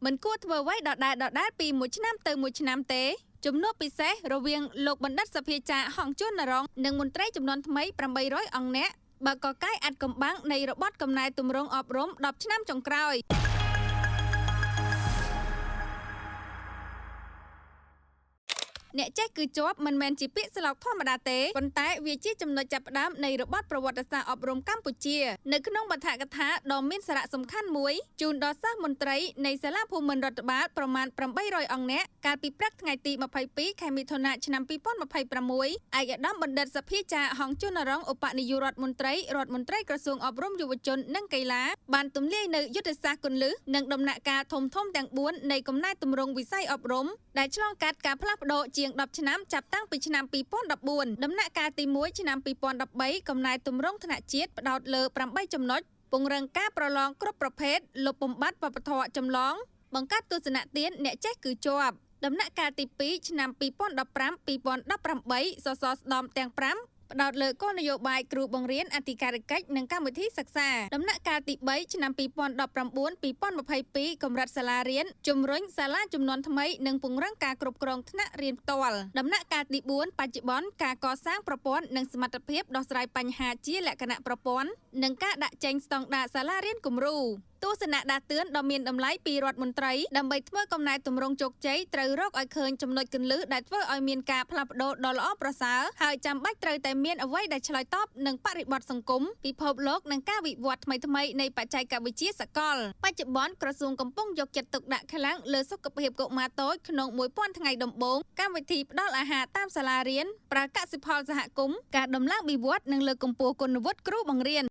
មិនគួរធ្វើអ្វីដដែលពីមួយឆ្នាំទៅមួយឆ្នាំទេជំនួបពិសេសរវាងលោកបណ្ឌិតសភាចាហងជួននរងនិងមន្ត្រីចំនួនថ្មី800អង្គនាក់បើកកាយអាចកំបាំងនៃរបបកំណែទម្រង់អប់រំ10ឆ្នាំចុងក្រោយអ្នកចេះគឺជាប់មិនមែនជាពាក្យស្លោកធម្មតាទេប៉ុន្តែវាជាចំណុចចាប់ផ្ដើមនៃរបបប្រវត្តិសាស្ត្រអប់រំកម្ពុជានៅក្នុងបទកថាដ៏មានសារៈសំខាន់មួយជូនដល់សិស្សមន្ត្រីនៃសាលាភូមិន្ទរដ្ឋបាលប្រមាណ800អង្គនាក់កាលពីព្រឹកថ្ងៃទី22ខែមិថុនាឆ្នាំ2026ឯកឧត្តមបណ្ឌិតសភាចាហងជួននរងឧបនាយករដ្ឋមន្ត្រីក្រសួងអប់រំយុវជននិងកីឡាបានទម្លាយនៅយុទ្ធសាស្ត្រគន្លឹះនិងដំណាក់កាលធំទាំង4នៃកំណែទម្រង់វិស័យអប់រំដែលឆ្លងកាត់ការផ្លាស់ប្ដូរជាង10ឆ្នាំចាប់តាំងពីឆ្នាំ2014ដំណាក់កាលទី1ឆ្នាំ2013កំណែទម្រង់ថ្នាក់ជាតិផ្ដោតលើ8ចំណុចពង្រឹងការប្រឡងគ្រប់ប្រភេទលុបបំបាត់វប្បធម៌ចម្លងបង្កើតទស្សនៈទានអ្នកចេះគឺជាប់ដំណាក់កាលទី2ឆ្នាំ2015-2018សសរស្តម្ភទាំង5ផ្ដោតលើគោលនយោបាយគ្រូបង្រៀនអធិការិកិច្ចនិងកម្មវិធីសិក្សាដំណាក់កាលទី3ឆ្នាំ2019-2022កម្រិតសាលារៀនជំរុញសាលាចំនួនថ្មីនិងពង្រឹងការគ្រប់គ្រងថ្នាក់រៀនផ្ទាល់ដំណាក់កាលទី4បច្ចុប្បន្នការកសាងប្រព័ន្ធនិងសមត្ថភាពដោះស្រាយបញ្ហាជាលក្ខណៈប្រព័ន្ធនិងការដាក់ចេញស្តង់ដារសាលារៀនគំរូទស្សនៈដាស់តឿនដ៏មានតម្លៃពីរដ្ឋមន្ត្រីដើម្បីធ្វើកំណែទម្រង់ជោគជ័យត្រូវរកឲ្យឃើញចំណុចគន្លឹះដែលធ្វើឲ្យមានការផ្លាស់ប្ដូរដ៏ល្អប្រសើរហើយចាំបាច់ត្រូវតែមានអ្វីដែលឆ្លើយតបនឹងបរិបទសង្គមពិភពលោកនិងការវិវត្តថ្មីនៃបច្ចេកវិទ្យាសកលបច្ចុប្បន្នក្រសួងកំពុងយកចិត្តទុកដាក់ខ្លាំងលើសុខភាពកុមារតូចក្នុង1000ថ្ងៃដំបូងកម្មវិធីផ្ដល់អាហារតាមសាលារៀនប្រើកសិផលសហគមន៍ការដំឡើងវិវត្តនិងលើកកម្ពស់គុណវុឌ្ឍិគ្រូបង្រៀន